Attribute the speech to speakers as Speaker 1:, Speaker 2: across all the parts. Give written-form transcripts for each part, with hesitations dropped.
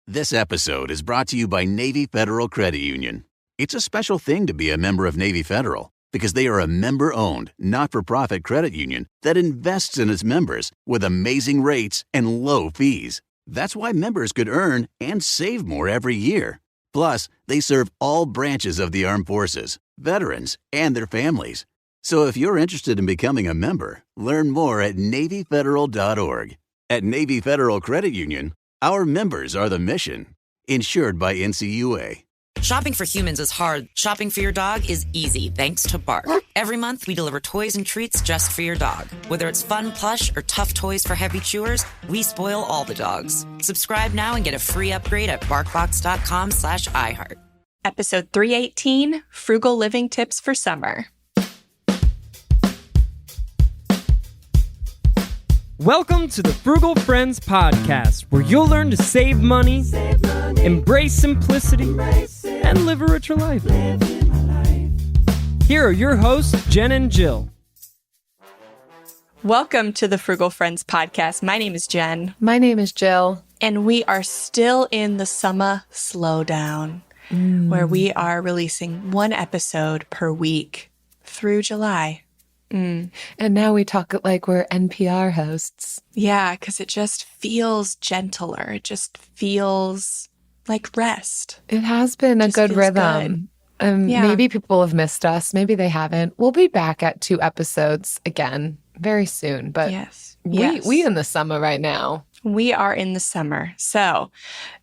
Speaker 1: This episode is brought to you by Navy Federal Credit Union. It's a special thing to be a member of Navy Federal because they are a member-owned, not-for-profit credit union that invests in its members with amazing rates and low fees. That's why members could earn and save more every year. Plus, they serve all branches of the armed forces, veterans, and their families. So if you're interested in becoming a member, learn more at NavyFederal.org. At Navy Federal Credit Union, our members are the mission. Insured by NCUA.
Speaker 2: Shopping for humans is hard. Shopping for your dog is easy, thanks to Bark. Every month, we deliver toys and treats just for your dog. Whether it's fun plush or tough toys for heavy chewers, we spoil all the dogs. Subscribe now and get a free upgrade at barkbox.com/iHeart.
Speaker 3: Episode 318, Frugal Living Tips for Summer.
Speaker 4: Welcome to the Frugal Friends Podcast, where you'll learn to save money, embrace simplicity, and live a richer life. Here are your hosts, Jen and Jill.
Speaker 3: Welcome to the Frugal Friends Podcast. My name is Jen.
Speaker 5: My name is Jill.
Speaker 3: And we are still in the summer slowdown, where we are releasing one episode per week through July.
Speaker 5: And now we talk like we're NPR hosts.
Speaker 3: Yeah, because it just feels gentler. It just feels like rest.
Speaker 5: It has been a good rhythm. Maybe people have missed us. Maybe they haven't. We'll be back at 2 episodes again very soon. But
Speaker 3: yes.
Speaker 5: We in the summer right now.
Speaker 3: We are in the summer. So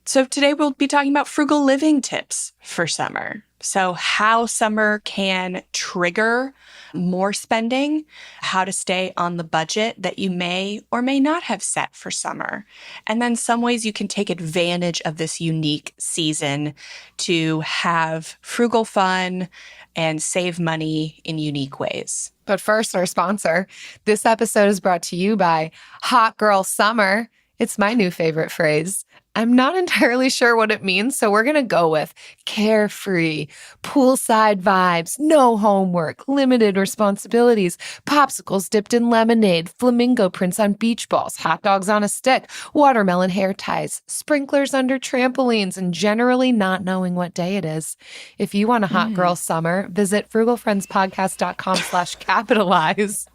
Speaker 3: today we'll be talking about frugal living tips for summer. So how summer can trigger more spending, how to stay on the budget that you may or may not have set for summer, and then some ways you can take advantage of this unique season to have frugal fun and save money in unique ways.
Speaker 5: But first, our sponsor. This episode is brought to you by Hot Girl Summer. It's my new favorite phrase. I'm not entirely sure what it means, so we're going to go with carefree, poolside vibes, no homework, limited responsibilities, popsicles dipped in lemonade, flamingo prints on beach balls, hot dogs on a stick, watermelon hair ties, sprinklers under trampolines, and generally not knowing what day it is. If you want a hot girl summer, visit frugalfriendspodcast.com/capitalize.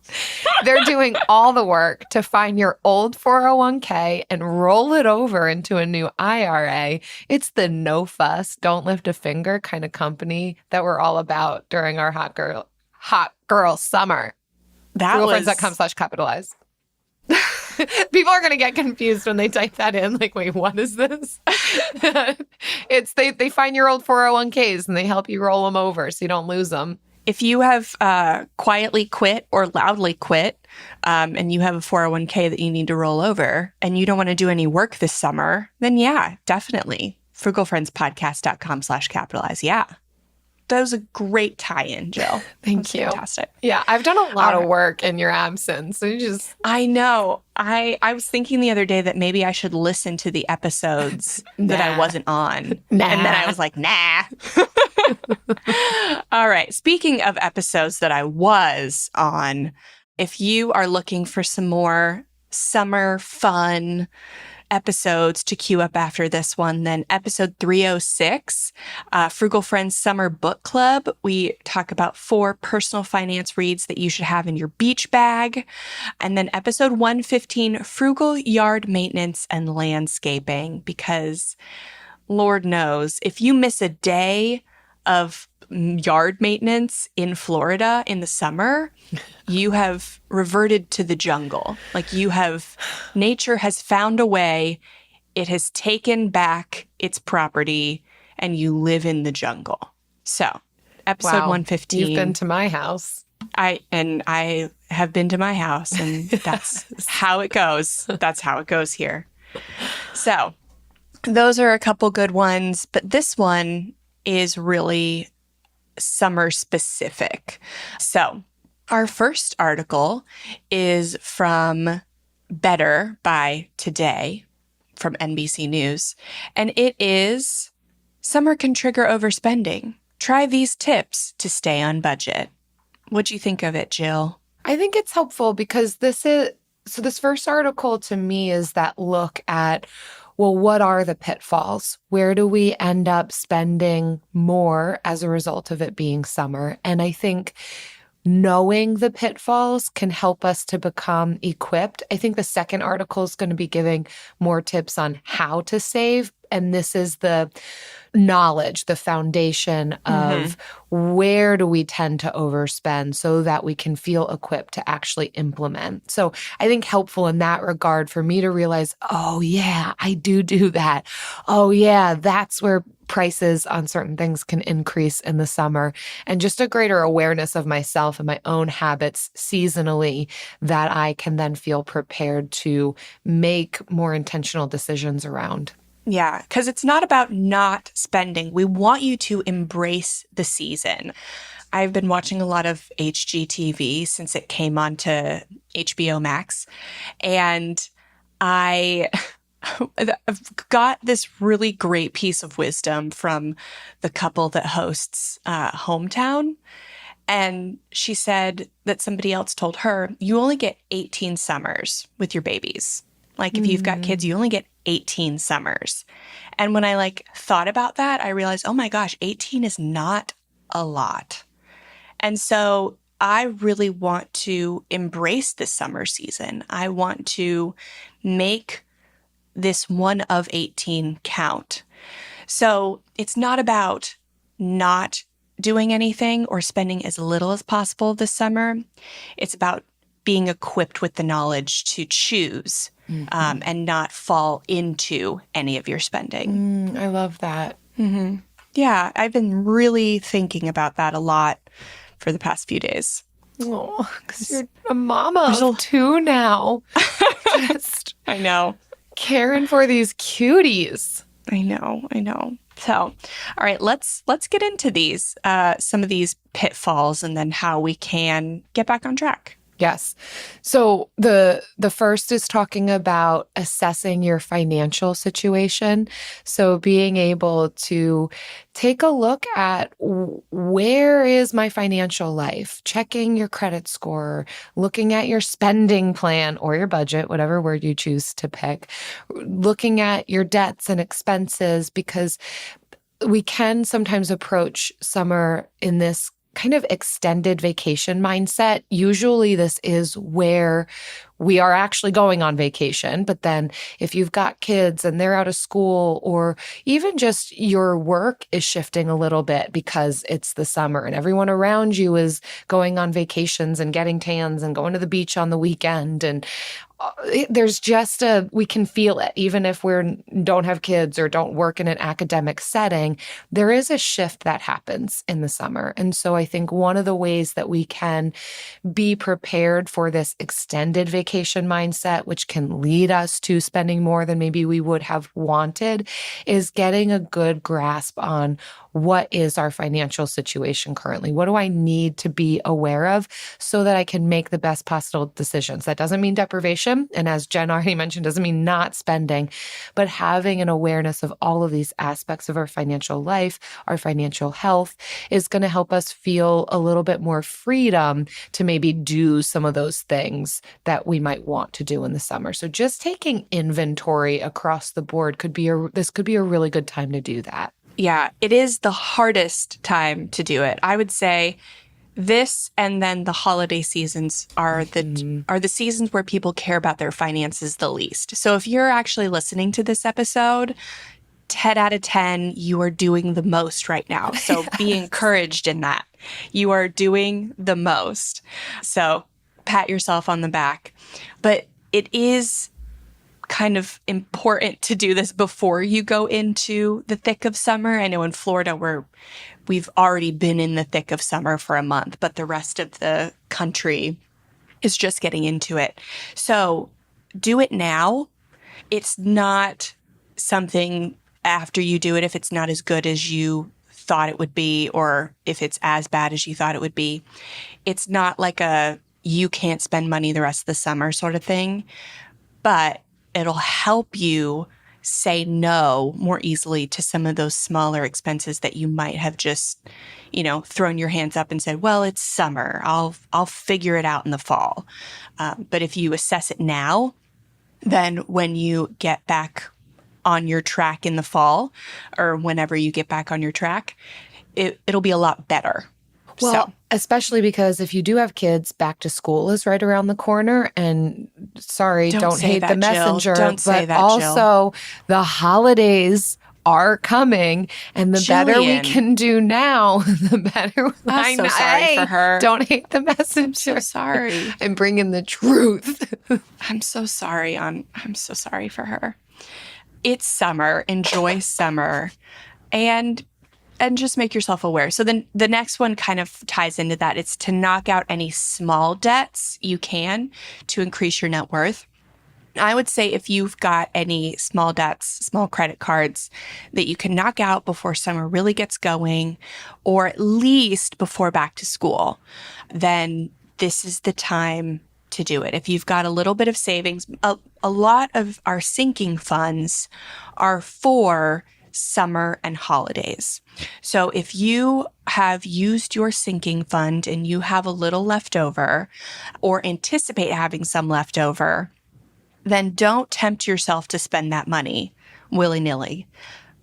Speaker 5: They're doing all the work to find your old 401k and roll it over into a new IRA. It's the no fuss, don't lift a finger kind of company that we're all about during our hot girl summer. Frugalfriends.com/capitalize. People are going to get confused when they type that in. Like, wait, what is this? It's they find your old 401ks and they help you roll them over so you don't lose them.
Speaker 3: If you have quietly quit or loudly quit, and you have a 401k that you need to roll over and you don't want to do any work this summer, then yeah, definitely. frugalfriendspodcast.com/capitalize. Yeah. That was a great tie-in, Jill.
Speaker 5: Thank you.
Speaker 3: Fantastic.
Speaker 5: Yeah, I've done a lot of work in your absence. So
Speaker 3: I know. I was thinking the other day that maybe I should listen to the episodes that I wasn't on.
Speaker 5: Nah.
Speaker 3: And then I was like, nah. All right. Speaking of episodes that I was on, if you are looking for some more summer fun episodes to queue up after this one, then episode 306, Frugal Friends Summer Book Club. We talk about 4 personal finance reads that you should have in your beach bag. And then episode 115, Frugal Yard Maintenance and Landscaping, because Lord knows, if you miss a day of yard maintenance in Florida in the summer, you have reverted to the jungle. Like nature has found a way. It has taken back its property and you live in the jungle. So episode 115.
Speaker 5: You've been to my house.
Speaker 3: I have been to my house, and that's how it goes. That's how it goes here. So those are a couple good ones, but this one is really summer specific. So our first article is from Better by Today from NBC News, and it is Summer Can Trigger Overspending. Try these tips to stay on budget. What'd you think of it, Jill?
Speaker 5: I think it's helpful because this first article to me is that look at well, what are the pitfalls? Where do we end up spending more as a result of it being summer? And I think knowing the pitfalls can help us to become equipped. I think the second article is going to be giving more tips on how to save. And this is the knowledge, the foundation of where do we tend to overspend so that we can feel equipped to actually implement. So I think helpful in that regard for me to realize, oh yeah, I do that. Oh yeah, that's where prices on certain things can increase in the summer, and just a greater awareness of myself and my own habits seasonally that I can then feel prepared to make more intentional decisions around.
Speaker 3: Yeah, because it's not about not spending. We want you to embrace the season. I've been watching a lot of HGTV since it came onto HBO Max, and I've got this really great piece of wisdom from the couple that hosts Hometown. And she said that somebody else told her, you only get 18 summers with your babies. Like if you've got kids, you only get 18 summers. And when I thought about that, I realized, oh my gosh, 18 is not a lot. And so I really want to embrace this summer season. I want to make this one of 18 count. So it's not about not doing anything or spending as little as possible this summer. It's about being equipped with the knowledge to choose and not fall into any of your spending.
Speaker 5: I love that.
Speaker 3: Mm-hmm. Yeah, I've been really thinking about that a lot for the past few days.
Speaker 5: Oh, because you're a mama of two now. Just
Speaker 3: I know.
Speaker 5: Caring for these cuties.
Speaker 3: I know. So, all right, let's get into these, some of these pitfalls, and then how we can get back on track.
Speaker 5: Yes. So the first is talking about assessing your financial situation. So being able to take a look at where is my financial life, checking your credit score, looking at your spending plan or your budget, whatever word you choose to pick, looking at your debts and expenses, because we can sometimes approach summer in this kind of extended vacation mindset. Usually this is where we are actually going on vacation. But then if you've got kids and they're out of school, or even just your work is shifting a little bit because it's the summer and everyone around you is going on vacations and getting tans and going to the beach on the weekend. And there's just we can feel it, even if we don't have kids or don't work in an academic setting, there is a shift that happens in the summer. And so I think one of the ways that we can be prepared for this extended vacation mindset, which can lead us to spending more than maybe we would have wanted, is getting a good grasp on what is our financial situation currently? What do I need to be aware of so that I can make the best possible decisions? That doesn't mean deprivation. And as Jen already mentioned, doesn't mean not spending, but having an awareness of all of these aspects of our financial life, our financial health, is going to help us feel a little bit more freedom to maybe do some of those things that we might want to do in the summer. So just taking inventory across the board could be a really good time to do that.
Speaker 3: Yeah, it is the hardest time to do it. I would say this and then the holiday seasons are the seasons where people care about their finances the least. So if you're actually listening to this episode, 10 out of 10, you are doing the most right now. So be encouraged in that. You are doing the most. So pat yourself on the back. But it is kind of important to do this before you go into the thick of summer. I know in Florida we've already been in the thick of summer for a month, but the rest of the country is just getting into it. So do it now. It's not something after you do it if it's not as good as you thought it would be, or if it's as bad as you thought it would be. It's not like a you can't spend money the rest of the summer sort of thing, but it'll help you say no more easily to some of those smaller expenses that you might have just, thrown your hands up and said, well, it's summer. I'll figure it out in the fall. But if you assess it now, then when you get back on your track in the fall or whenever you get back on your track, it'll be a lot better.
Speaker 5: Well, especially because if you do have kids, back to school is right around the corner. And sorry, don't hate the messenger, but also the holidays are coming, and the better we can do now, the better.
Speaker 3: I'm so sorry for her.
Speaker 5: Don't hate the messenger. I'm
Speaker 3: so sorry.
Speaker 5: I'm bringing the truth.
Speaker 3: I'm so sorry. I'm so sorry for her. It's summer. Enjoy summer, and just make yourself aware. So then the next one kind of ties into that. It's to knock out any small debts you can to increase your net worth. I would say if you've got any small debts, small credit cards that you can knock out before summer really gets going, or at least before back to school, then this is the time to do it. If you've got a little bit of savings, a lot of our sinking funds are for summer and holidays. So if you have used your sinking fund and you have a little left over or anticipate having some left over, then don't tempt yourself to spend that money willy-nilly.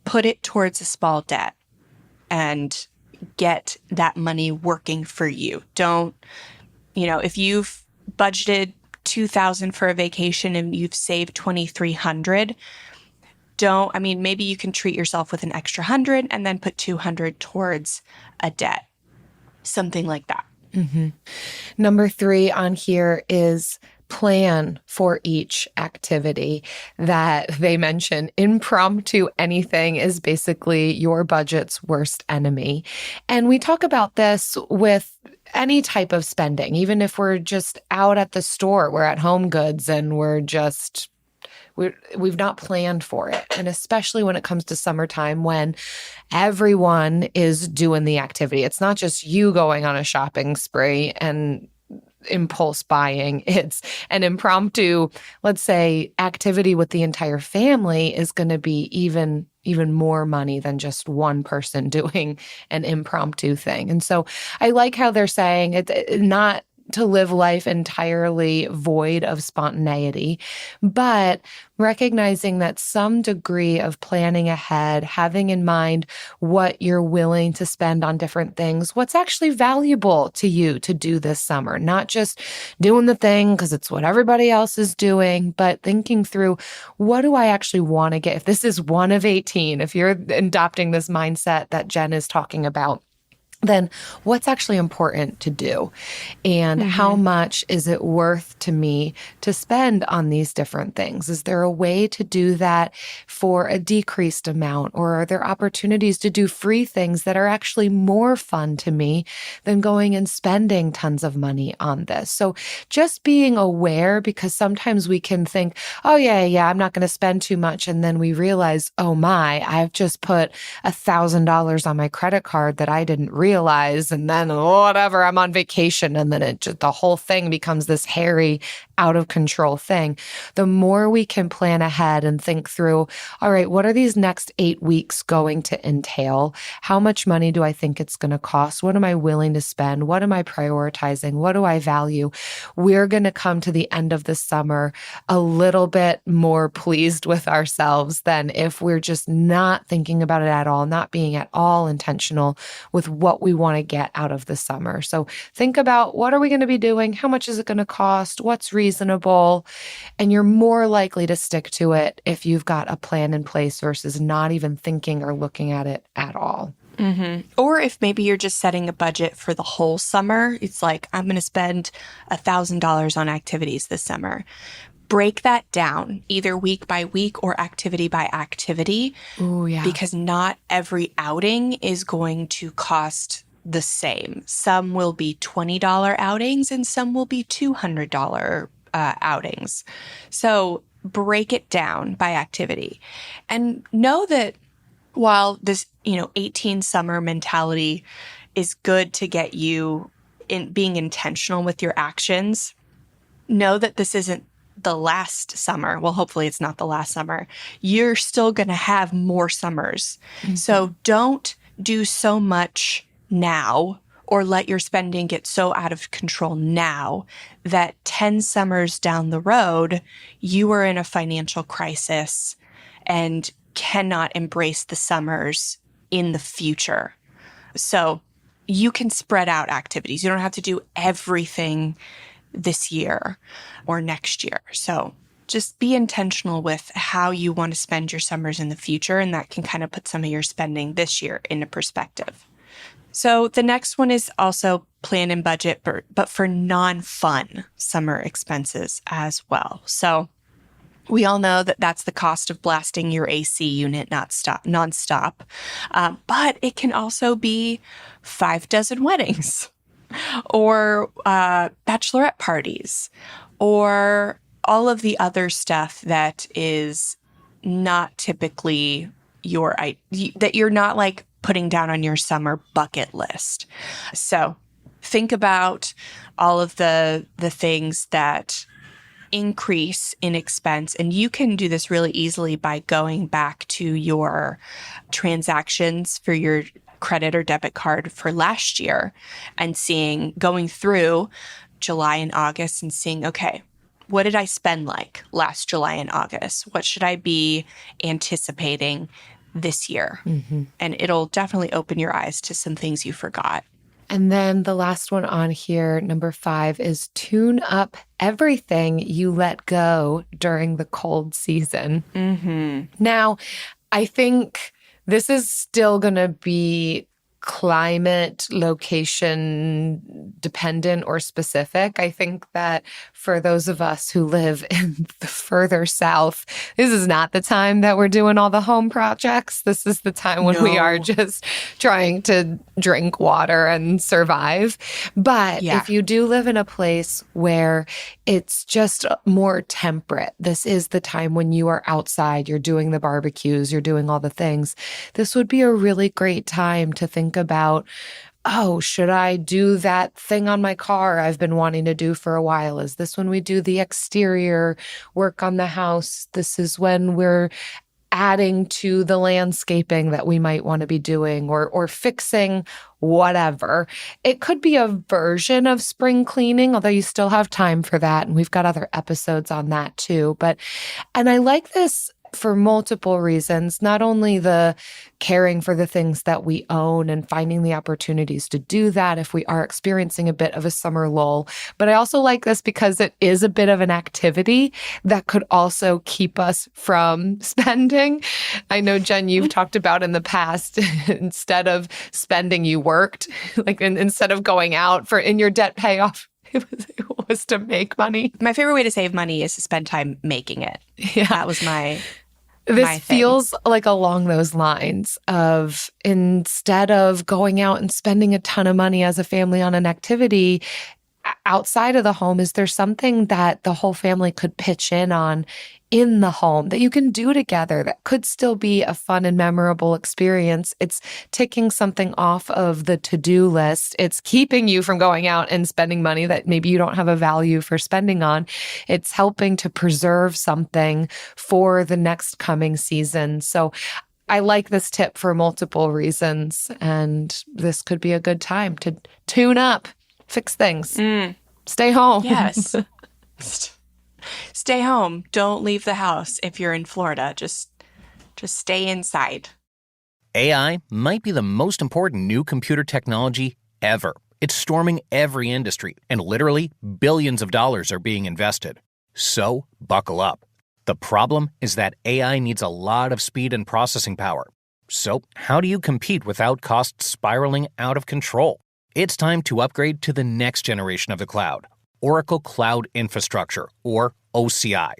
Speaker 3: Put it towards a small debt and get that money working for you. Don't, if you've budgeted $2,000 for a vacation and you've saved $2,300, maybe you can treat yourself with an extra $100 and then put $200 towards a debt. Something like that.
Speaker 5: Mm-hmm. Number 3 on here is plan for each activity that they mention. Impromptu anything is basically your budget's worst enemy. And we talk about this with any type of spending, even if we're just out at the store, we're at Home Goods and we've not planned for it. And especially when it comes to summertime when everyone is doing the activity. It's not just you going on a shopping spree and impulse buying. It's an impromptu, let's say, activity with the entire family is going to be even more money than just one person doing an impromptu thing. And so I like how they're saying it's not to live life entirely void of spontaneity, but recognizing that some degree of planning ahead, having in mind what you're willing to spend on different things, what's actually valuable to you to do this summer, not just doing the thing because it's what everybody else is doing, but thinking through, what do I actually want to get? If this is one of 18, if you're adopting this mindset that Jen is talking about, then what's actually important to do? And how much is it worth to me to spend on these different things? Is there a way to do that for a decreased amount? Or are there opportunities to do free things that are actually more fun to me than going and spending tons of money on this? So just being aware, because sometimes we can think, oh yeah, I'm not going to spend too much. And then we realize, oh my, I've just put $1,000 on my credit card that I didn't realize. And then whatever, I'm on vacation. And then the whole thing becomes this hairy, out of control thing. The more we can plan ahead and think through, all right, what are these next 8 weeks going to entail? How much money do I think it's going to cost? What am I willing to spend? What am I prioritizing? What do I value? We're going to come to the end of the summer a little bit more pleased with ourselves than if we're just not thinking about it at all, not being at all intentional with what we want to get out of the summer. So think about, what are we going to be doing? How much is it going to cost? What's reasonable? And you're more likely to stick to it if you've got a plan in place versus not even thinking or looking at it at all.
Speaker 3: Mm-hmm. Or if maybe you're just setting a budget for the whole summer, it's like, I'm going to spend $1,000 on activities this summer. Break that down either week by week or activity by activity.
Speaker 5: Ooh, yeah.
Speaker 3: Because not every outing is going to cost the same. Some will be $20 outings and some will be $200 outings. So break it down by activity. And know that while this, 18 summer mentality is good to get you in being intentional with your actions, know that this isn't the last summer. Well, hopefully it's not the last summer. You're still going to have more summers. Mm-hmm. So don't do so much now or let your spending get so out of control now that 10 summers down the road, you are in a financial crisis and cannot embrace the summers in the future. So you can spread out activities. You don't have to do everything this year or next year. So just be intentional with how you want to spend your summers in the future, and that can kind of put some of your spending this year into perspective. So the next one is also plan and budget, but for non-fun summer expenses as well. So we all know that that's the cost of blasting your AC unit nonstop. But it can also be 6 weddings or bachelorette parties or all of the other stuff that is not typically that you're not like putting down on your summer bucket list. So think about all of the things that increase in expense. And you can do this really easily by going back to your transactions for your credit or debit card for last year and going through July and August and seeing, okay, what did I spend like last July and August? What should I be anticipating this year? Mm-hmm. And it'll definitely open your eyes to some things you forgot.
Speaker 5: And then the last one on here, number 5, is tune up everything you let go during the cold season. Mm-hmm. Now, I think this is still going to be climate, location dependent or specific. I think that for those of us who live in the further south, this is not the time that we're doing all the home projects. This is the time when we are just trying to drink water and survive. But if you do live in a place where it's just more temperate, this is the time when you are outside, you're doing the barbecues, you're doing all the things. This would be a really great time to think about, oh, should I do that thing on my car I've been wanting to do for a while? Is this when we do the exterior work on the house? This is when we're adding to the landscaping that we might want to be doing or fixing whatever. It could be a version of spring cleaning, although you still have time for that. And we've got other episodes on that too. And I like this for multiple reasons, not only the caring for the things that we own and finding the opportunities to do that if we are experiencing a bit of a summer lull, but I also like this because it is a bit of an activity that could also keep us from spending. I know, Jen, you've talked about in the past, instead of spending, you worked, like instead of going out in your debt payoff. It was to make money.
Speaker 3: My favorite way to save money is to spend time making it. Yeah. That was
Speaker 5: This feels like along those lines of, instead of going out and spending a ton of money as a family on an activity outside of the home, is there something that the whole family could pitch in on in the home that you can do together that could still be a fun and memorable experience? It's ticking something off of the to-do list. It's keeping you from going out and spending money that maybe you don't have a value for spending on. It's helping to preserve something for the next coming season. So I like this tip for multiple reasons, and this could be a good time to tune up, fix things, stay home.
Speaker 3: Yes. Stay home. Don't leave the house if you're in Florida. Just stay inside.
Speaker 6: AI might be the most important new computer technology ever. It's storming every industry, and literally billions of dollars are being invested. So buckle up. The problem is that AI needs a lot of speed and processing power. So how do you compete without costs spiraling out of control? It's time to upgrade to the next generation of the cloud, Oracle Cloud Infrastructure, or OCI.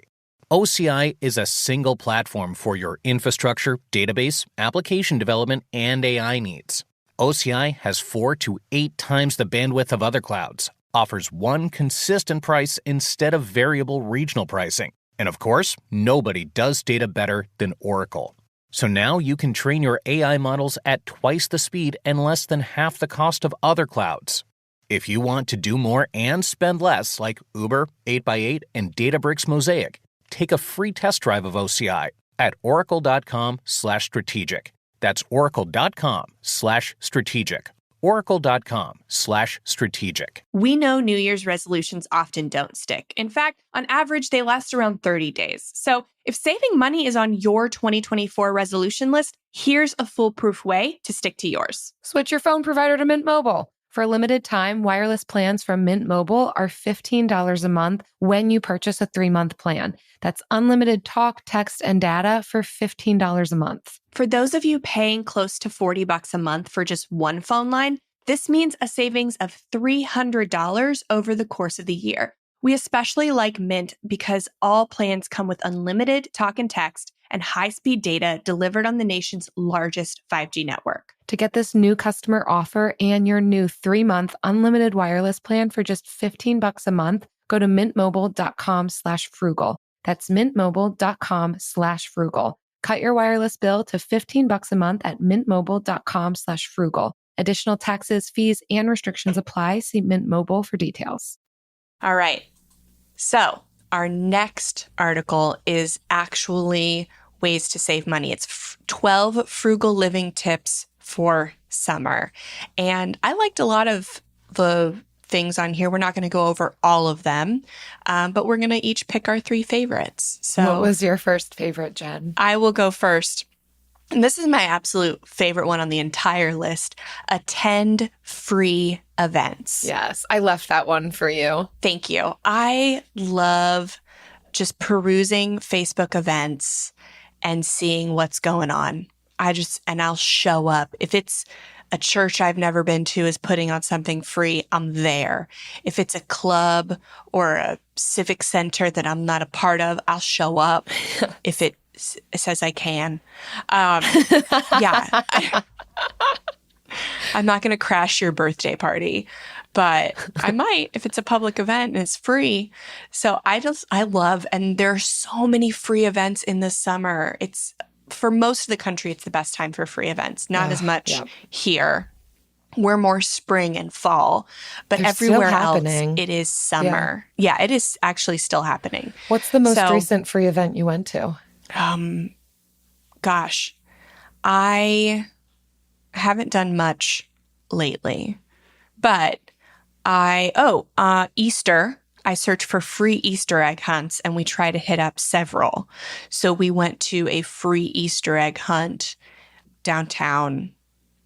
Speaker 6: OCI is a single platform for your infrastructure, database, application development, and AI needs. OCI has 4 to 8 times the bandwidth of other clouds, offers one consistent price instead of variable regional pricing. And of course, nobody does data better than Oracle. So now you can train your AI models at twice the speed and less than half the cost of other clouds. If you want to do more and spend less, like Uber, 8x8, and Databricks Mosaic, take a free test drive of OCI at oracle.com/strategic. That's oracle.com/strategic. oracle.com/strategic.
Speaker 3: We know New Year's resolutions often don't stick. In fact, on average, they last around 30 days. So if saving money is on your 2024 resolution list, here's a foolproof way to stick to yours.
Speaker 5: Switch your phone provider to Mint Mobile. For a limited time, wireless plans from Mint Mobile are $15 a month when you purchase a 3-month plan. That's unlimited talk, text, and data for $15 a month.
Speaker 3: For those of you paying close to $40 a month for just one phone line, this means a savings of $300 over the course of the year. We especially like Mint because all plans come with unlimited talk and text and high-speed data delivered on the nation's largest 5G network.
Speaker 5: To get this new customer offer and your new 3-month unlimited wireless plan for just $15 a month, go to mintmobile.com/frugal. That's mintmobile.com/frugal. Cut your wireless bill to $15 a month at mintmobile.com/frugal. Additional taxes, fees, and restrictions apply. See Mint Mobile for details.
Speaker 3: All right. So our next article is actually ways to save money. It's 12 frugal living tips for summer. And I liked a lot of the things on here. We're not going to go over all of them, but we're going to each pick our 3 favorites. So
Speaker 5: what was your first favorite, Jen?
Speaker 3: I will go first. And this is my absolute favorite one on the entire list. Attend free events.
Speaker 5: Yes, I left that one for you.
Speaker 3: Thank you. I love just perusing Facebook events and seeing what's going on. I'll show up. If it's a church I've never been to is putting on something free, I'm there. If it's a club or a civic center that I'm not a part of, I'll show up if it says I can. Yeah. I'm not going to crash your birthday party, but I might if it's a public event and it's free. So I love, and there are so many free events in the summer. It's for most of the country, it's the best time for free events. Not as much here. We're more spring and fall, but
Speaker 5: They're
Speaker 3: everywhere
Speaker 5: still
Speaker 3: else,
Speaker 5: happening.
Speaker 3: it is summer. Yeah, it is actually still happening.
Speaker 5: What's the most recent free event you went to?
Speaker 3: Gosh, I haven't done much lately, but Easter, I search for free Easter egg hunts and we try to hit up several. So we went to a free Easter egg hunt downtown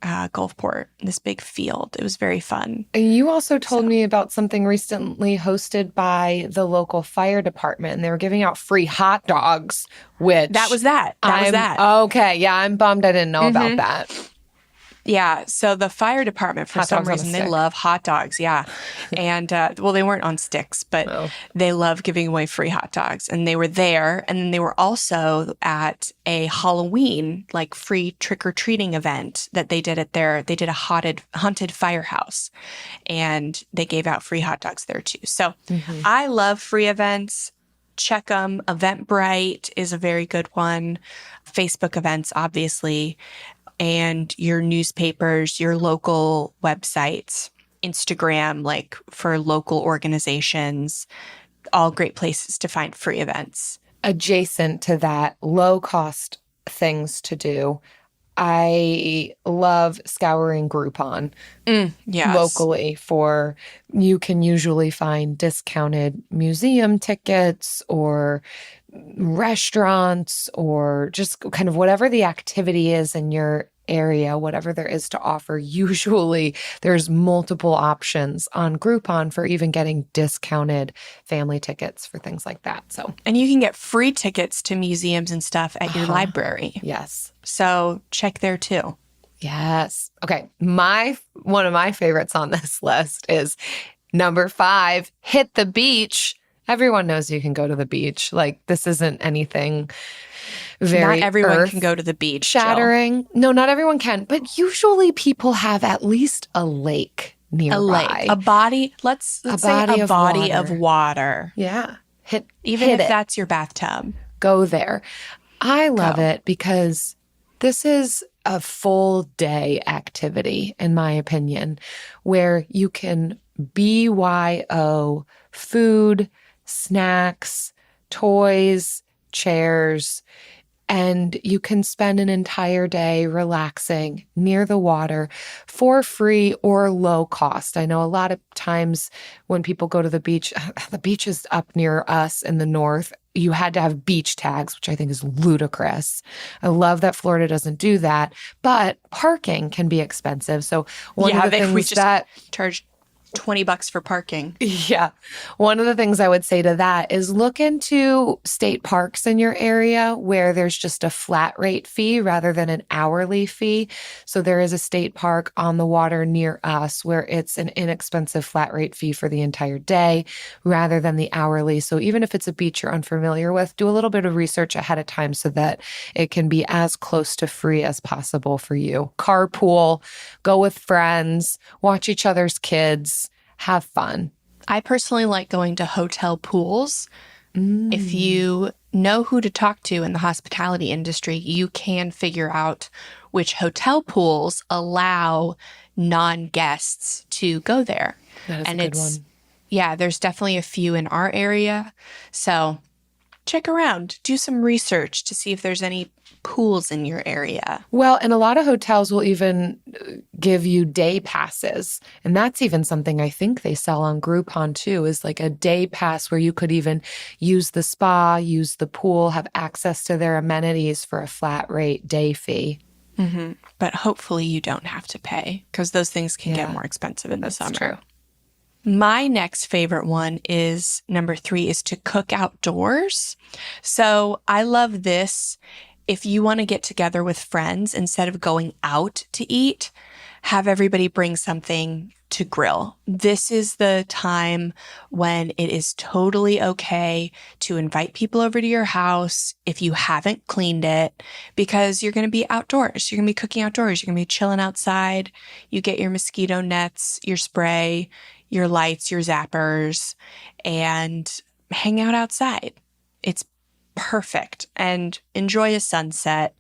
Speaker 3: Gulfport, this big field. It was very fun.
Speaker 5: And you also told me about something recently hosted by the local fire department, and they were giving out free hot dogs, which...
Speaker 3: That was that.
Speaker 5: Okay, yeah, I'm bummed I didn't know about that.
Speaker 3: Yeah, so the fire department, for some reason, they love hot dogs, yeah. And, they weren't on sticks, but they love giving away free hot dogs. And they were there, and then they were also at a Halloween, free trick-or-treating event that they did they did a haunted firehouse, and they gave out free hot dogs there, too. So I love free events. Check them. Eventbrite is a very good one. Facebook events, obviously. And your newspapers, your local websites, Instagram, for local organizations, all great places to find free events.
Speaker 5: Adjacent to that, low-cost things to do. I love scouring Groupon locally you can usually find discounted museum tickets or restaurants or just kind of whatever the activity is in your area, whatever there is to offer. Usually there's multiple options on Groupon for even getting discounted family tickets for things like that.
Speaker 3: And you can get free tickets to museums and stuff at your library.
Speaker 5: Yes.
Speaker 3: So check there too.
Speaker 5: Yes. Okay. One of my favorites on this list is number 5, hit the beach. Everyone knows you can go to the beach. This isn't anything very
Speaker 3: Not everyone can go to the beach.
Speaker 5: Shattering. Jill. No, not everyone can. But usually people have at least a lake nearby.
Speaker 3: A lake. A body. Let's say a body of water.
Speaker 5: Yeah.
Speaker 3: Even if that's your bathtub.
Speaker 5: Go there. I love it because this is a full day activity, in my opinion, where you can BYO food, snacks, toys, chairs, and you can spend an entire day relaxing near the water for free or low cost. I know a lot of times when people go to the beach is up near us in the north. You had to have beach tags, which I think is ludicrous. I love that Florida doesn't do that, but parking can be expensive. So one of the things
Speaker 3: we just charge $20 for parking.
Speaker 5: Yeah. One of the things I would say to that is look into state parks in your area where there's just a flat rate fee rather than an hourly fee. So there is a state park on the water near us where it's an inexpensive flat rate fee for the entire day rather than the hourly. So even if it's a beach you're unfamiliar with, do a little bit of research ahead of time so that it can be as close to free as possible for you. Carpool, go with friends, watch each other's kids. Have fun.
Speaker 3: I personally like going to hotel pools. If you know who to talk to in the hospitality industry, you can figure out which hotel pools allow non-guests to go there.
Speaker 5: That is
Speaker 3: and
Speaker 5: a good one.
Speaker 3: Yeah, there's definitely a few in our area. So check around, do some research to see if there's any pools in your area.
Speaker 5: Well, and a lot of hotels will even give you day passes. And that's even something I think they sell on Groupon too, is like a day pass where you could even use the spa, use the pool, have access to their amenities for a flat rate day fee.
Speaker 3: Mm-hmm. But hopefully you don't have to pay because those things can get more expensive in the summer.
Speaker 5: True.
Speaker 3: My next favorite one is number 3 is to cook outdoors. So I love this. If you want to get together with friends, instead of going out to eat, have everybody bring something to grill. This is the time when it is totally okay to invite people over to your house if you haven't cleaned it, because you're going to be outdoors. You're going to be cooking outdoors. You're going to be chilling outside. You get your mosquito nets, your spray, your lights, your zappers, and hang out outside. It's perfect. And enjoy a sunset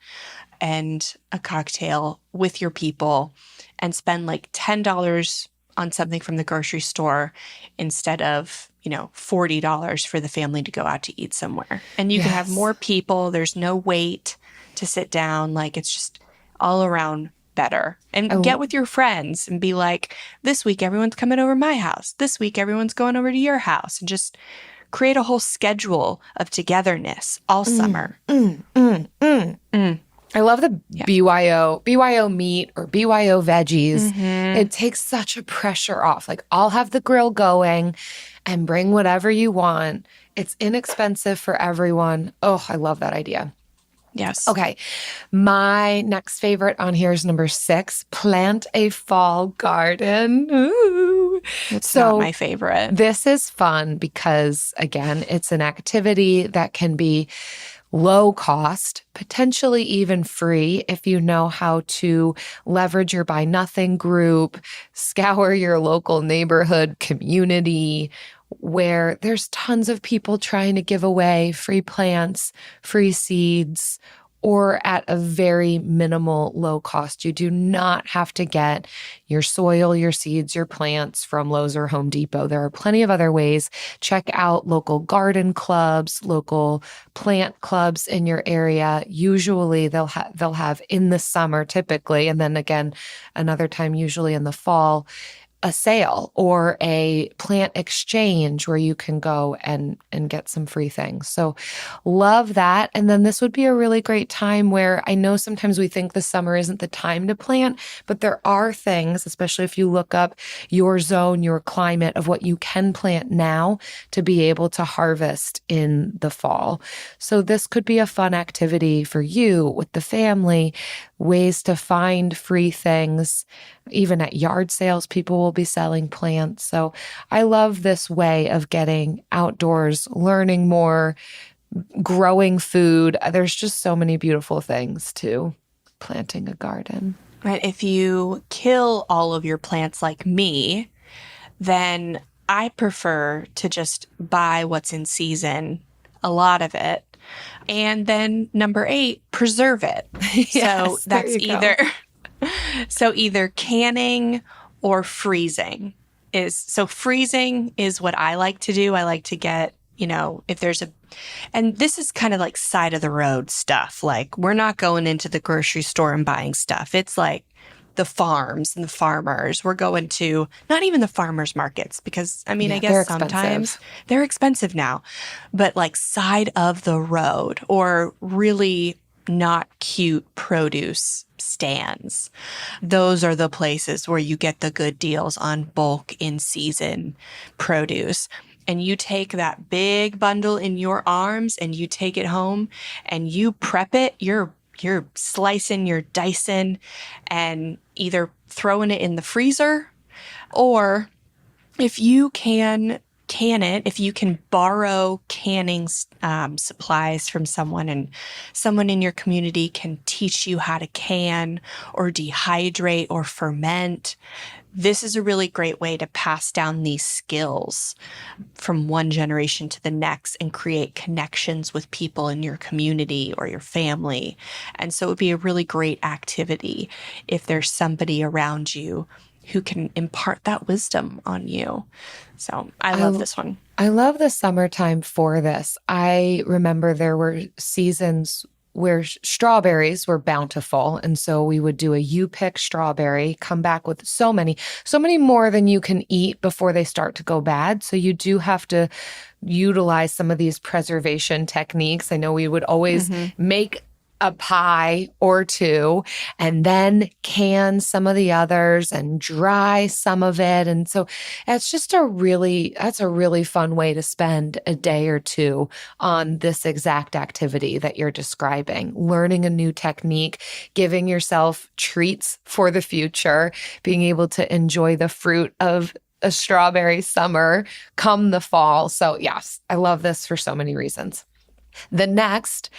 Speaker 3: and a cocktail with your people and spend like $10 on something from the grocery store instead of, $40 for the family to go out to eat somewhere. And you can have more people. There's no wait to sit down. Like, it's just all around better. And get with your friends and be like, this week everyone's coming over my house. This week everyone's going over to your house, and just create a whole schedule of togetherness all summer.
Speaker 5: I love the BYO meat or BYO veggies. It takes such a pressure off. Like, I'll have the grill going and bring whatever you want. It's inexpensive for everyone. Oh, I love that idea.
Speaker 3: Yes.
Speaker 5: Okay. My next favorite on here is number 6, plant a fall garden. Ooh.
Speaker 3: It's not my favorite.
Speaker 5: This is fun because, again, it's an activity that can be low cost, potentially even free if you know how to leverage your Buy Nothing group, scour your local neighborhood community, where there's tons of people trying to give away free plants, free seeds, or at a very minimal low cost. You do not have to get your soil, your seeds, your plants from Lowe's or Home Depot. There are plenty of other ways. Check out local garden clubs, local plant clubs in your area. Usually they'll have in the summer typically, and then again another time usually in the fall, a sale or a plant exchange where you can go and get some free things. So love that. And then this would be a really great time where I know sometimes we think the summer isn't the time to plant, but there are things, especially if you look up your zone, your climate of what you can plant now to be able to harvest in the fall. So this could be a fun activity for you with the family, ways to find free things. Even at yard sales, people will be selling plants. So I love this way of getting outdoors, learning more, growing food. There's just so many beautiful things to planting a garden.
Speaker 3: Right. If you kill all of your plants like me, then I prefer to just buy what's in season, a lot of it. And then number 8, preserve it.
Speaker 5: Yes,
Speaker 3: so that's either canning or freezing. Freezing is what I like to do. I like to get if there's and this is kind of like side of the road stuff. Like, we're not going into the grocery store and buying stuff. It's like the farms and the farmers. We're going to not even the farmers markets because, I guess sometimes they're expensive now, but like side of the road or really not cute produce stands. Those are the places where you get the good deals on bulk in season produce. And you take that big bundle in your arms and you take it home and you prep it. You're slicing, you're dicing, and either throwing it in the freezer, or if you can it, if you can borrow canning supplies from someone, and someone in your community can teach you how to can or dehydrate or ferment. This is a really great way to pass down these skills from one generation to the next and create connections with people in your community or your family. And so it would be a really great activity if there's somebody around you who can impart that wisdom on you. So I love this one.
Speaker 5: I love the summertime for this. I remember there were seasons where strawberries were bountiful. And so we would do a you pick strawberry, come back with so many more than you can eat before they start to go bad. So you do have to utilize some of these preservation techniques. I know we would always make a pie or two and then can some of the others and dry some of it. And so that's a really fun way to spend a day or two on this exact activity that you're describing, learning a new technique, giving yourself treats for the future, being able to enjoy the fruit of a strawberry summer come the fall. So yes, I love this for so many reasons. The next,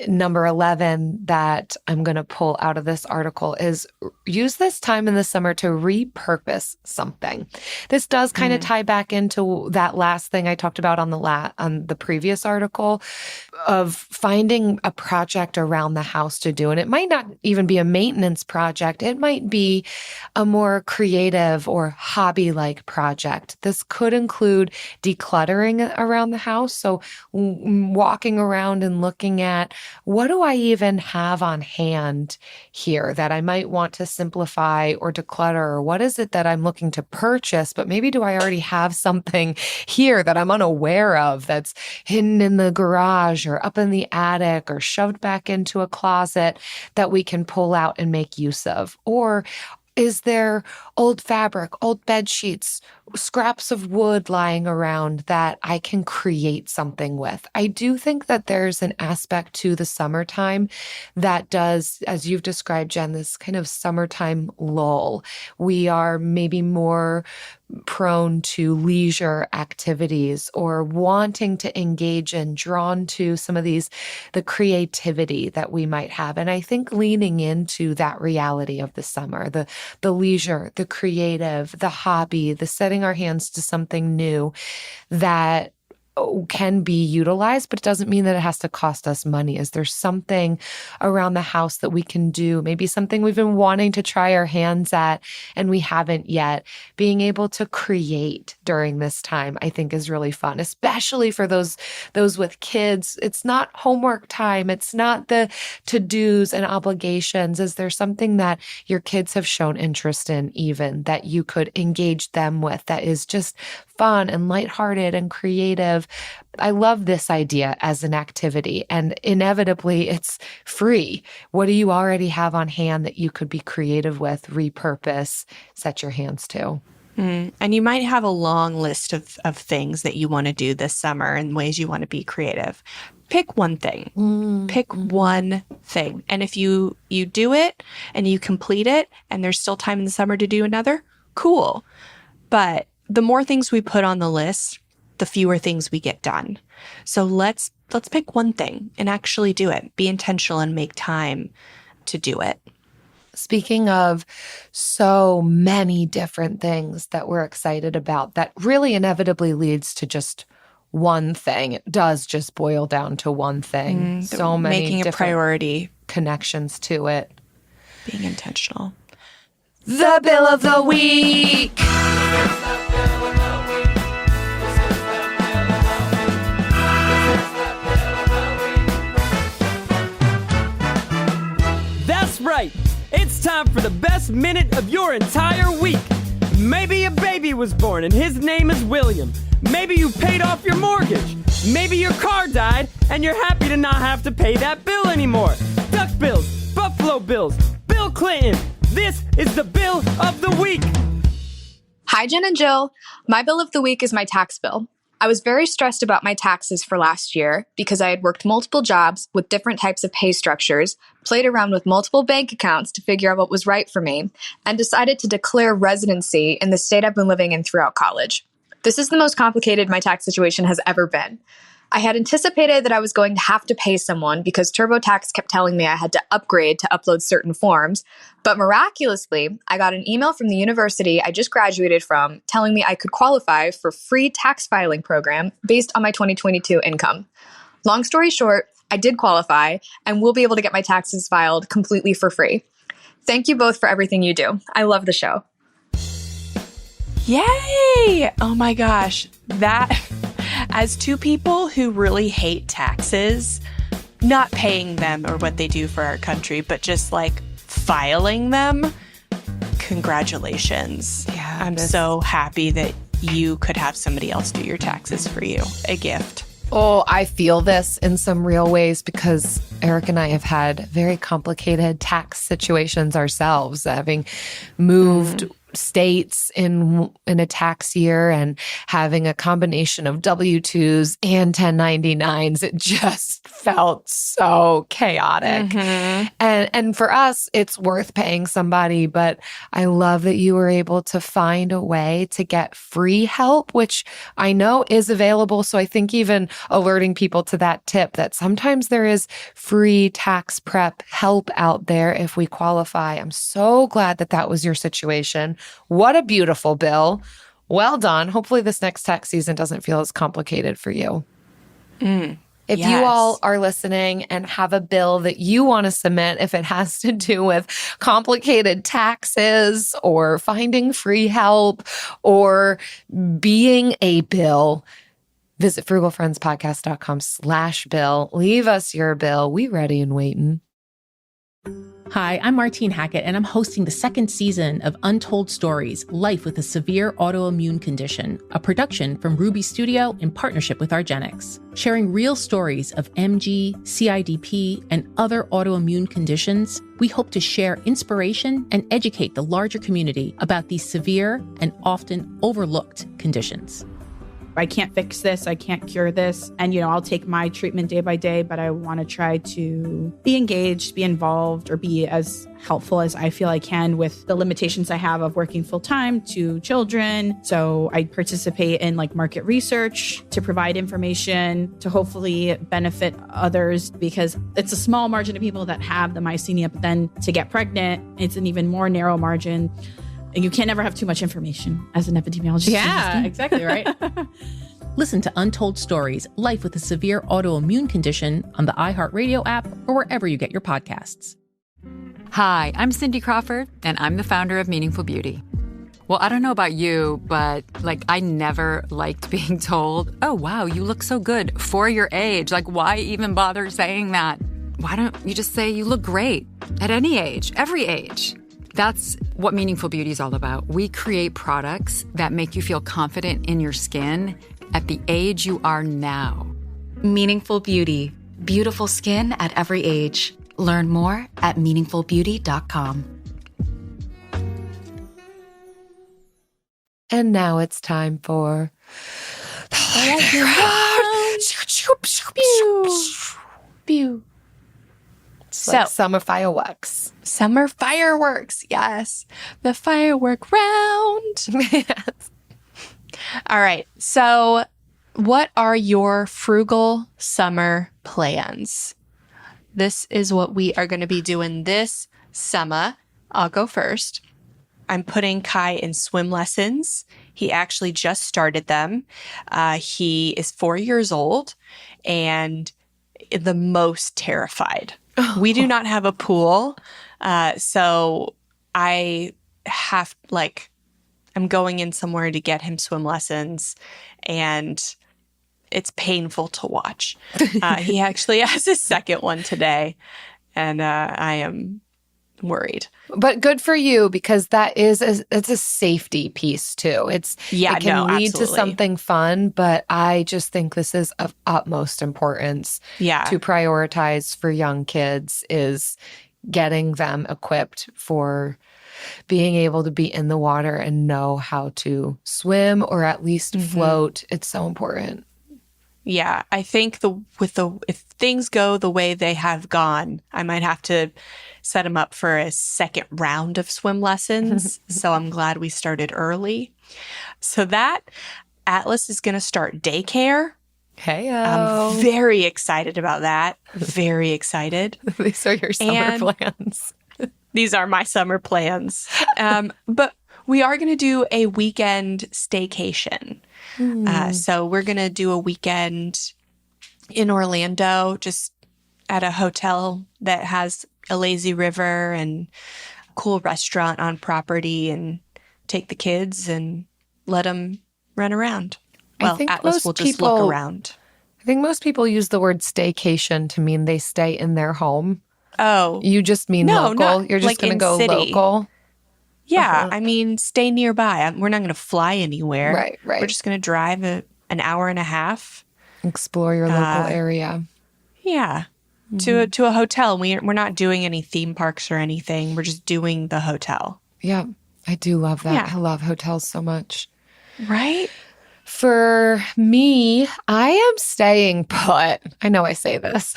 Speaker 5: number 11, that I'm going to pull out of this article is use this time in the summer to repurpose something. This does kind of tie back into that last thing I talked about on the previous article of finding a project around the house to do. And it might not even be a maintenance project. It might be a more creative or hobby-like project. This could include decluttering around the house. So walking around and looking at, what do I even have on hand here that I might want to simplify or declutter? Or what is it that I'm looking to purchase, but maybe do I already have something here that I'm unaware of that's hidden in the garage or up in the attic or shoved back into a closet that we can pull out and make use of? Or is there old fabric, old bed sheets, scraps of wood lying around that I can create something with? I do think that there's an aspect to the summertime that does, as you've described, Jen, this kind of summertime lull. We are maybe more prone to leisure activities or wanting to engage in, drawn to some of the creativity that we might have. And I think leaning into that reality of the summer, the leisure, the creative, the hobby, the setting our hands to something new that can be utilized, but it doesn't mean that it has to cost us money. Is there something around the house that we can do? Maybe something we've been wanting to try our hands at and we haven't yet. Being able to create during this time, I think, is really fun, especially for those with kids. It's not homework time. It's not the to-dos and obligations. Is there something that your kids have shown interest in even that you could engage them with that is just fun and lighthearted and creative? I love this idea as an activity, and inevitably it's free. What do you already have on hand that you could be creative with, repurpose, set your hands to?
Speaker 3: And you might have a long list of things that you want to do this summer and ways you want to be creative. Pick one thing. Pick one thing. And if you do it and you complete it and there's still time in the summer to do another, cool. But the more things we put on the list, the fewer things we get done. So let's pick one thing and actually do it. Be intentional and make time to do it.
Speaker 5: Speaking of so many different things that we're excited about, that really inevitably leads to just one thing. It does just boil down to one thing. So many
Speaker 3: making a priority,
Speaker 5: connections to it.
Speaker 3: Being intentional.
Speaker 5: The Bill of the Week.
Speaker 4: It's time for the best minute of your entire week. Maybe a baby was born and his name is William. Maybe you paid off your mortgage. Maybe your car died and you're happy to not have to pay that bill anymore. Duck bills, Buffalo Bills, Bill Clinton. This is the bill of the week.
Speaker 7: Hi, Jen and Jill. My bill of the week is my tax bill. I was very stressed about my taxes for last year because I had worked multiple jobs with different types of pay structures, played around with multiple bank accounts to figure out what was right for me, and decided to declare residency in the state I've been living in throughout college. This is the most complicated my tax situation has ever been. I had anticipated that I was going to have to pay someone because TurboTax kept telling me I had to upgrade to upload certain forms, but miraculously, I got an email from the university I just graduated from telling me I could qualify for free tax filing program based on my 2022 income. Long story short, I did qualify and will be able to get my taxes filed completely for free. Thank you both for everything you do. I love the show.
Speaker 3: Yay! Oh my gosh. That, as two people who really hate taxes, not paying them or what they do for our country, but just like filing them, congratulations.
Speaker 5: Yeah,
Speaker 3: I'm so happy that you could have somebody else do your taxes for you. A gift.
Speaker 5: Oh, I feel this in some real ways because Eric and I have had very complicated tax situations ourselves, having moved states in a tax year and having a combination of W-2s and 1099s. It just felt so chaotic.
Speaker 3: Mm-hmm.
Speaker 5: And for us, it's worth paying somebody, but I love that you were able to find a way to get free help, which I know is available. So I think even alerting people to that tip that sometimes there is free tax prep help out there if we qualify. I'm so glad that that was your situation. What a beautiful bill. Well done. Hopefully this next tax season doesn't feel as complicated for you. If you all are listening and have a bill that you want to submit, if it has to do with complicated taxes or finding free help or being a bill, visit frugalfriendspodcast.com/bill. Leave us your bill. We ready and waiting.
Speaker 8: Hi, I'm Martine Hackett, and I'm hosting the second season of Untold Stories, Life with a Severe Autoimmune Condition, a production from Ruby Studio in partnership with Argenix, sharing real stories of MG, CIDP, and other autoimmune conditions. We hope to share inspiration and educate the larger community about these severe and often overlooked conditions.
Speaker 9: I can't fix this. I can't cure this. And, I'll take my treatment day by day, but I want to try to be engaged, be involved, or be as helpful as I feel I can with the limitations I have of working full time to children. So I participate in market research to provide information to hopefully benefit others, because it's a small margin of people that have the myasthenia, but then to get pregnant, it's an even more narrow margin. And you can't ever have too much information as an epidemiologist.
Speaker 8: Yeah, exactly right. Listen to Untold Stories, Life with a Severe Autoimmune Condition on the iHeartRadio app or wherever you get your podcasts.
Speaker 10: Hi, I'm Cindy Crawford, and I'm the founder of Meaningful Beauty. Well, I don't know about you, but I never liked being told, oh, wow, you look so good for your age. Why even bother saying that? Why don't you just say you look great at any age, every age? That's what Meaningful Beauty is all about. We create products that make you feel confident in your skin at the age you are now. Meaningful Beauty. Beautiful skin at every age. Learn more at meaningfulbeauty.com.
Speaker 5: And now it's time for
Speaker 3: Pew.
Speaker 5: So, summer fireworks.
Speaker 3: Summer fireworks. Yes. The firework round.
Speaker 5: Yes.
Speaker 3: All right. So, what are your frugal summer plans? This is what we are going to be doing this summer. I'll go first. I'm putting Kai in swim lessons. He actually just started them. He is 4 years old and the most terrified. We do not have a pool. So I have, I'm going in somewhere to get him swim lessons, and it's painful to watch. He actually has his second one today, and I am worried.
Speaker 5: But good for you, because it's a safety piece too. It can lead to something fun, but I just think this is of utmost importance to prioritize for young kids, is getting them equipped for being able to be in the water and know how to swim or at least float. It's so important.
Speaker 3: Yeah, I think if things go the way they have gone, I might have to set him up for a second round of swim lessons. So I'm glad we started early. So that Atlas is going to start daycare.
Speaker 5: Hey-o.
Speaker 3: I'm very excited about that. Very excited.
Speaker 5: These are your summer plans.
Speaker 3: These are my summer plans. But we are going to do a weekend staycation. So we're going to do a weekend in Orlando, just at a hotel that has a lazy river and a cool restaurant on property, and take the kids and let them run around. Well, Atlas will just look around.
Speaker 5: I think most people use the word staycation to mean they stay in their home.
Speaker 3: Oh.
Speaker 5: You just mean local? You're just
Speaker 3: like
Speaker 5: going to go
Speaker 3: city.
Speaker 5: local?
Speaker 3: Yeah, I mean, stay nearby. We're not going to fly anywhere.
Speaker 5: Right.
Speaker 3: We're just going to drive an hour and a half.
Speaker 5: Explore your local area.
Speaker 3: Yeah, to a hotel. We're not doing any theme parks or anything. We're just doing the hotel.
Speaker 5: Yeah, I do love that.
Speaker 3: Yeah.
Speaker 5: I love hotels so much.
Speaker 3: Right?
Speaker 5: For me, I am staying put. I know I say this.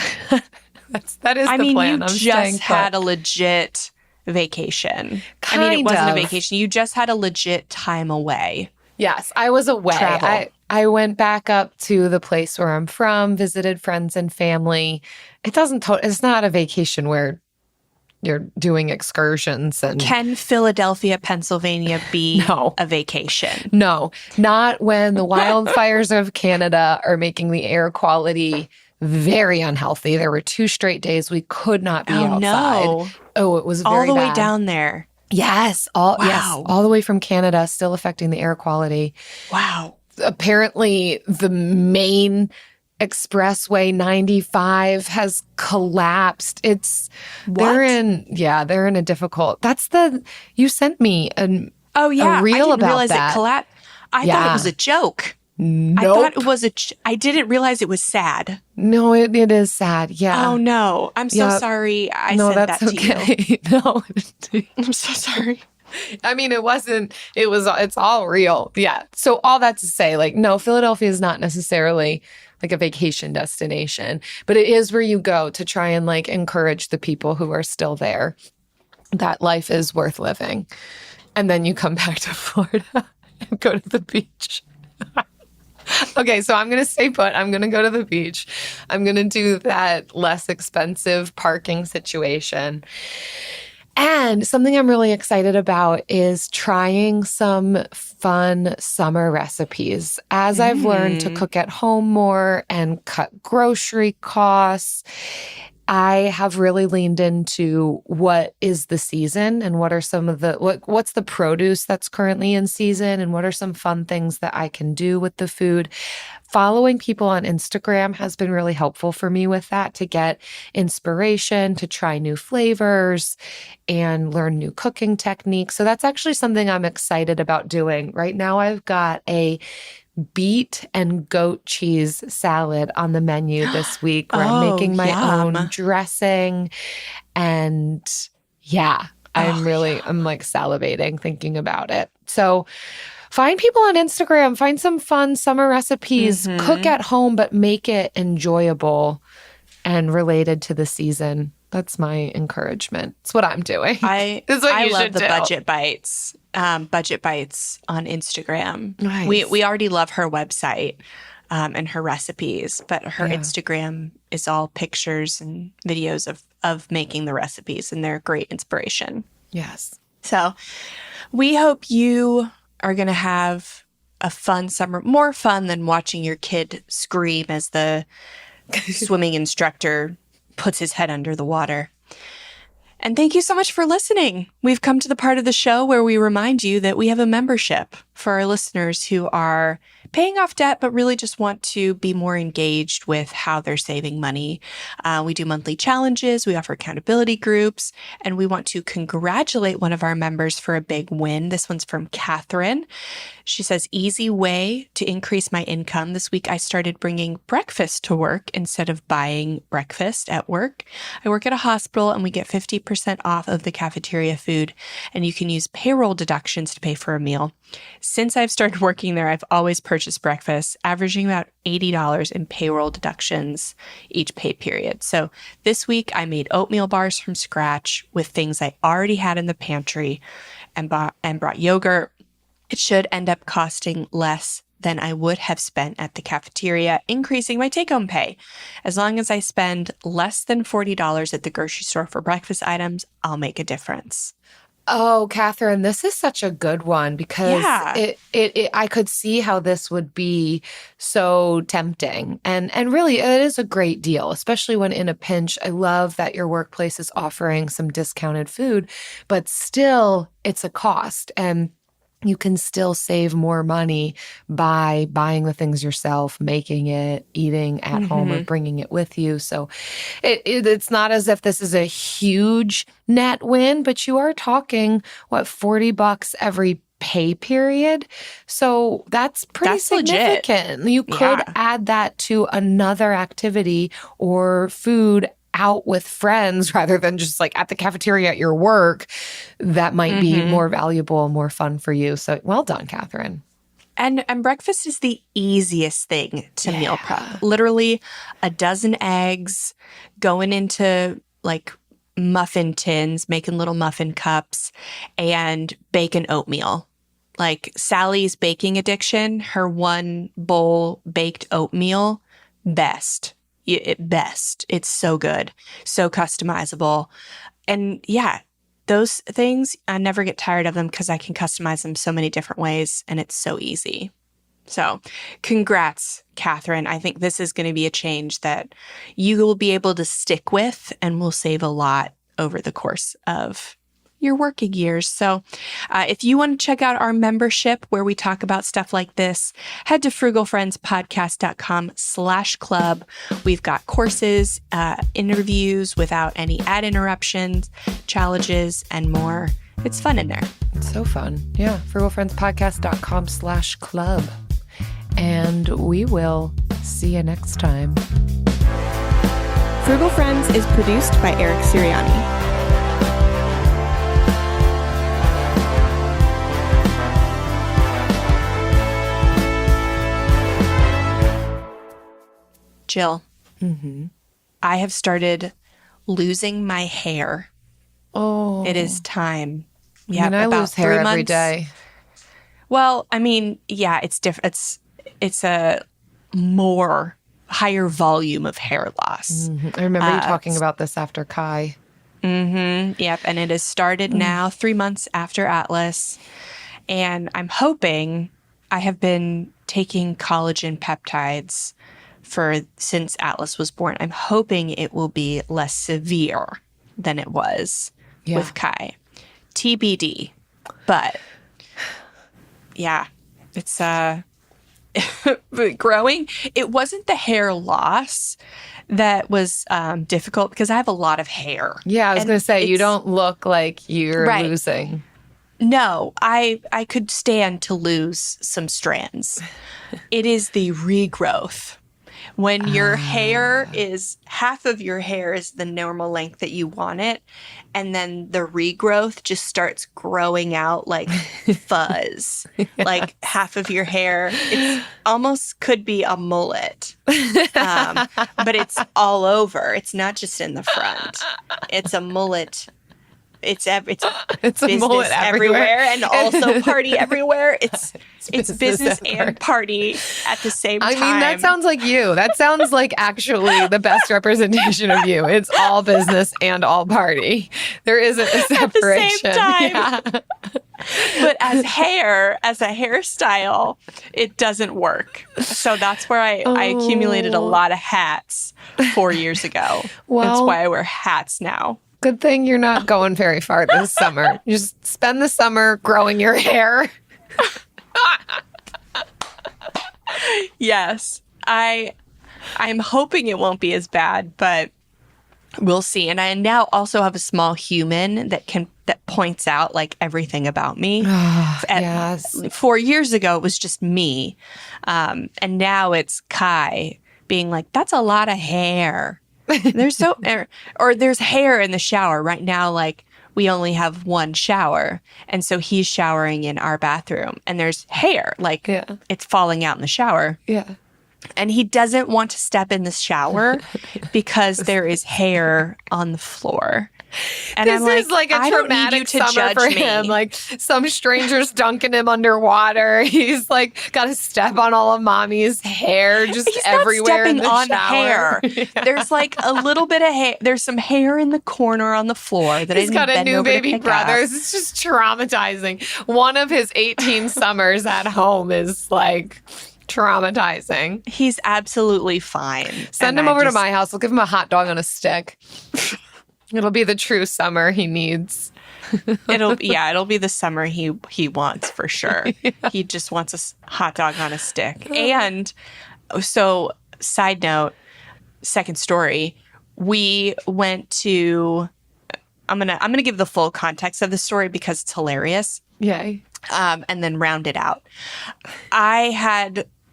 Speaker 5: that is the plan.
Speaker 3: You
Speaker 5: I'm
Speaker 3: just had a legit vacation. It wasn't a vacation. You just had a legit time away.
Speaker 5: Yes, I was away.
Speaker 3: Travel.
Speaker 5: I went back up to the place where I'm from, visited friends and family. It's not a vacation where you're doing excursions. And
Speaker 3: can Philadelphia, Pennsylvania be a vacation?
Speaker 5: No, not when the wildfires of Canada are making the air quality very unhealthy. There were 2 straight days we could not be outside.
Speaker 3: No.
Speaker 5: Oh, it was very
Speaker 3: all the
Speaker 5: bad.
Speaker 3: way down there.
Speaker 5: Yes, all the way from Canada, still affecting the air quality.
Speaker 3: Wow.
Speaker 5: Apparently, the main expressway 95 has collapsed. They're in a difficult. You sent me a reel
Speaker 3: I didn't
Speaker 5: about
Speaker 3: realize
Speaker 5: that.
Speaker 3: It collapsed. I thought it was a joke.
Speaker 5: Nope.
Speaker 3: I thought it was I didn't realize it was sad.
Speaker 5: No, it is sad. Yeah.
Speaker 3: Oh no, I'm so sorry. I said that to you.
Speaker 5: No,
Speaker 3: I'm so sorry.
Speaker 5: I mean, it's all real. Yeah. So all that to say, no, Philadelphia is not necessarily like a vacation destination, but it is where you go to try and encourage the people who are still there that life is worth living. And then you come back to Florida and go to the beach. Okay, so I'm going to stay put. I'm going to go to the beach. I'm going to do that less expensive parking situation. And something I'm really excited about is trying some fun summer recipes. As I've learned to cook at home more and cut grocery costs, I have really leaned into what is the season and what are some of what's the produce that's currently in season and what are some fun things that I can do with the food. Following people on Instagram has been really helpful for me with that, to get inspiration, to try new flavors and learn new cooking techniques. So that's actually something I'm excited about doing. Right now I've got a beet and goat cheese salad on the menu this week, where I'm making my own dressing. And I'm salivating thinking about it. So find people on Instagram, find some fun summer recipes, cook at home, but make it enjoyable and related to the season. That's my encouragement. It's what I'm doing.
Speaker 3: I love the budget bites. Budget bites on Instagram.
Speaker 5: Nice.
Speaker 3: We already love her website and her recipes, but her Instagram is all pictures and videos of making the recipes, and they're great inspiration.
Speaker 5: Yes.
Speaker 3: So we hope you are going to have a fun summer, more fun than watching your kid scream as the swimming instructor puts his head under the water. And thank you so much for listening. We've come to the part of the show where we remind you that we have a membership for our listeners who are paying off debt, but really just want to be more engaged with how they're saving money. We do monthly challenges, we offer accountability groups, and we want to congratulate one of our members for a big win. This one's from Catherine. She says, easy way to increase my income. This week I started bringing breakfast to work instead of buying breakfast at work. I work at a hospital and we get 50% off of the cafeteria food, and you can use payroll deductions to pay for a meal. Since I've started working there, I've always purchased breakfast, averaging about $80 in payroll deductions each pay period. So this week I made oatmeal bars from scratch with things I already had in the pantry and brought yogurt. It should end up costing less than I would have spent at the cafeteria, increasing my take-home pay. As long as I spend less than $40 at the grocery store for breakfast items, I'll make a difference.
Speaker 5: Oh, Catherine, this is such a good one because I could see how this would be so tempting. And really, it is a great deal, especially when in a pinch. I love that your workplace is offering some discounted food, but still it's a cost. And you can still save more money by buying the things yourself, making it, eating at home, or bringing it with you. So it's not as if this is a huge net win, but you are talking, $40 every pay period? So that's pretty significant. Legit. You could add that to another activity or food out with friends rather than just like at the cafeteria at your work. That might be more valuable, more fun for you. So well done, Catherine.
Speaker 3: And breakfast is the easiest thing to meal prep. Literally a dozen eggs, going into like muffin tins, making little muffin cups, and bacon oatmeal. Like Sally's baking addiction, her one bowl baked oatmeal, best. It's so good, so customizable. And yeah, those things, I never get tired of them because I can customize them so many different ways and it's so easy. So congrats, Catherine. I think this is going to be a change that you will be able to stick with and will save a lot over the course of your working years. So if you want to check out our membership where we talk about stuff like this, head to frugalfriendspodcast.com/club. We've got courses, interviews without any ad interruptions, challenges, and more. It's fun in there.
Speaker 5: It's so fun. Yeah. frugalfriendspodcast.com/club. And we will see you next time.
Speaker 11: Frugal Friends is produced by Eric Sirianni.
Speaker 3: Jill, I have started losing my hair.
Speaker 5: Oh.
Speaker 3: It is time.
Speaker 5: Yeah, I lose hair every day.
Speaker 3: Well, I mean, yeah, it's different. It's a more higher volume of hair loss.
Speaker 5: I remember you talking about this after Kai.
Speaker 3: Yep, and it has started now, 3 months after Atlas. And I'm hoping, I have been taking collagen peptides since Atlas was born. I'm hoping it will be less severe than it was with Kai. TBD. But yeah, it's growing. It wasn't the hair loss that was difficult because I have a lot of hair.
Speaker 5: Yeah, I was going to say, you don't look like you're losing.
Speaker 3: No, I could stand to lose some strands. It is the regrowth. When your hair is, half of your hair is the normal length that you want it, and then the regrowth just starts growing out like fuzz. Like half of your hair, it's almost could be a mullet, but it's all over. It's not just in the front. It's a mullet. It's a mullet everywhere and also party everywhere. It's business and party at the same time.
Speaker 5: I mean, that sounds like you. That sounds like actually the best representation of you. It's all business and all party. There isn't a separation.
Speaker 3: At the same time. Yeah. But as a hairstyle, it doesn't work. So that's where I accumulated a lot of hats 4 years ago. Well, that's why I wear hats now.
Speaker 5: Good thing you're not going very far this summer. You just spend the summer growing your hair.
Speaker 3: Yes. I'm hoping it won't be as bad, but we'll see. And I now also have a small human that points out like everything about me.
Speaker 5: Yes.
Speaker 3: 4 years ago, it was just me. And now it's Kai being like, that's a lot of hair. There's there's hair in the shower right now. Like we only have one shower. And so he's showering in our bathroom and there's hair, like it's falling out in the shower.
Speaker 5: Yeah.
Speaker 3: And he doesn't want to step in the shower because there is hair on the floor. And
Speaker 5: this
Speaker 3: I'm like,
Speaker 5: is like a
Speaker 3: I don't need
Speaker 5: traumatic
Speaker 3: you to
Speaker 5: summer
Speaker 3: judge
Speaker 5: for
Speaker 3: me.
Speaker 5: him. Like some stranger's dunking him underwater. He's like got to step on all of mommy's hair just
Speaker 3: He's
Speaker 5: everywhere in the
Speaker 3: not stepping on
Speaker 5: shower.
Speaker 3: hair. There's like a little bit of hair. There's some hair in the corner on the floor that
Speaker 5: He's got a new baby brother.
Speaker 3: Up.
Speaker 5: It's just traumatizing. One of his 18 summers at home is like traumatizing.
Speaker 3: He's absolutely fine.
Speaker 5: Send him over to my house. We'll give him a hot dog on a stick. It'll be the true summer he needs.
Speaker 3: It'll be the summer he wants for sure. Yeah. He just wants a hot dog on a stick. And so, side note, second story, we went to. I'm gonna give the full context of the story because it's hilarious.
Speaker 5: Yay.
Speaker 3: And then round it out.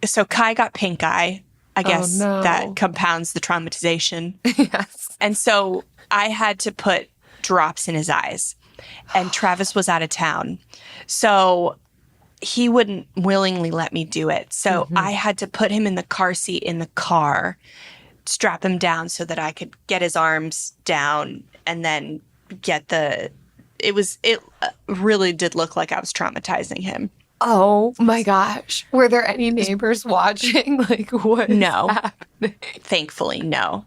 Speaker 3: So Kai got pink eye. I guess that compounds the traumatization.
Speaker 5: Yes.
Speaker 3: And so I had to put drops in his eyes. And Travis was out of town. So he wouldn't willingly let me do it. So I had to put him in the car seat in the car, strap him down so that I could get his arms down and then get it really did look like I was traumatizing him.
Speaker 5: Oh my gosh. Were there any neighbors watching? Like what?
Speaker 3: No. Thankfully, no.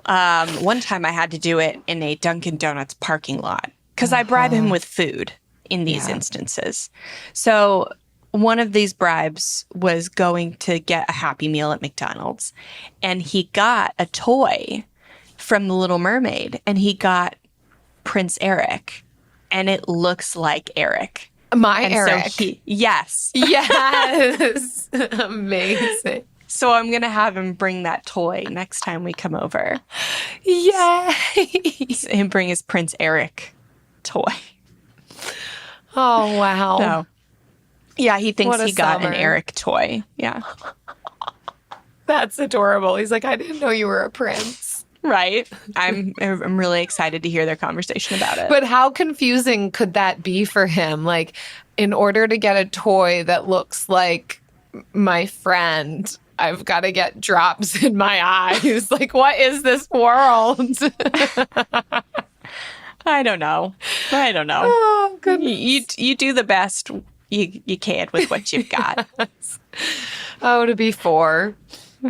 Speaker 3: One time I had to do it in a Dunkin' Donuts parking lot because I bribe him with food in these instances. So one of these bribes was going to get a Happy Meal at McDonald's, and he got a toy from The Little Mermaid, and he got Prince Eric, and it looks like Eric.
Speaker 5: Eric.
Speaker 3: So yes.
Speaker 5: Yes. Amazing.
Speaker 3: So I'm going to have him bring that toy next time we come over.
Speaker 5: Yay.
Speaker 3: And bring his Prince Eric toy.
Speaker 5: Oh, wow.
Speaker 3: So, yeah, he thinks he got
Speaker 5: summer.
Speaker 3: an Eric toy. Yeah.
Speaker 5: That's adorable. He's like, I didn't know you were a prince.
Speaker 3: Right. I'm really excited to hear their conversation about it.
Speaker 5: But how confusing could that be for him? Like, in order to get a toy that looks like my friend, I've got to get drops in my eyes. Like, what is this world?
Speaker 3: I don't know.
Speaker 5: Oh, goodness.
Speaker 3: You do the best you can with what you've got.
Speaker 5: Oh, to be 4.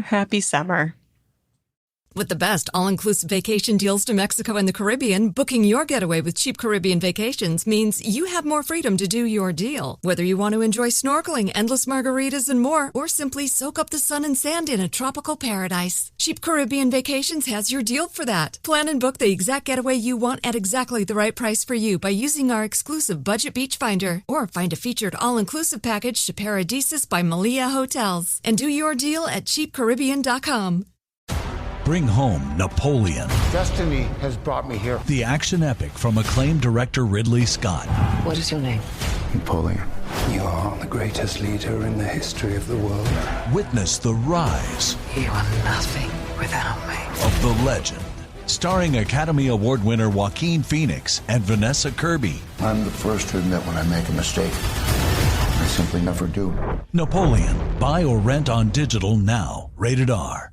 Speaker 3: Happy summer.
Speaker 12: With the best all-inclusive vacation deals to Mexico and the Caribbean, booking your getaway with Cheap Caribbean Vacations means you have more freedom to do your deal. Whether you want to enjoy snorkeling, endless margaritas, and more, or simply soak up the sun and sand in a tropical paradise, Cheap Caribbean Vacations has your deal for that. Plan and book the exact getaway you want at exactly the right price for you by using our exclusive Budget Beach Finder, or find a featured all-inclusive package to Paradisus by Malia Hotels, and do your deal at cheapcaribbean.com.
Speaker 13: Bring home Napoleon.
Speaker 14: Destiny has brought me here.
Speaker 13: The action epic from acclaimed director Ridley Scott.
Speaker 15: What is your name?
Speaker 14: Napoleon. You are the greatest leader in the history of the world.
Speaker 13: Witness the rise.
Speaker 15: You are nothing without me.
Speaker 13: Of the legend. Starring Academy Award winner Joaquin Phoenix and Vanessa Kirby.
Speaker 14: I'm the first to admit when I make a mistake. I simply never do.
Speaker 13: Napoleon. Buy or rent on digital now. Rated R.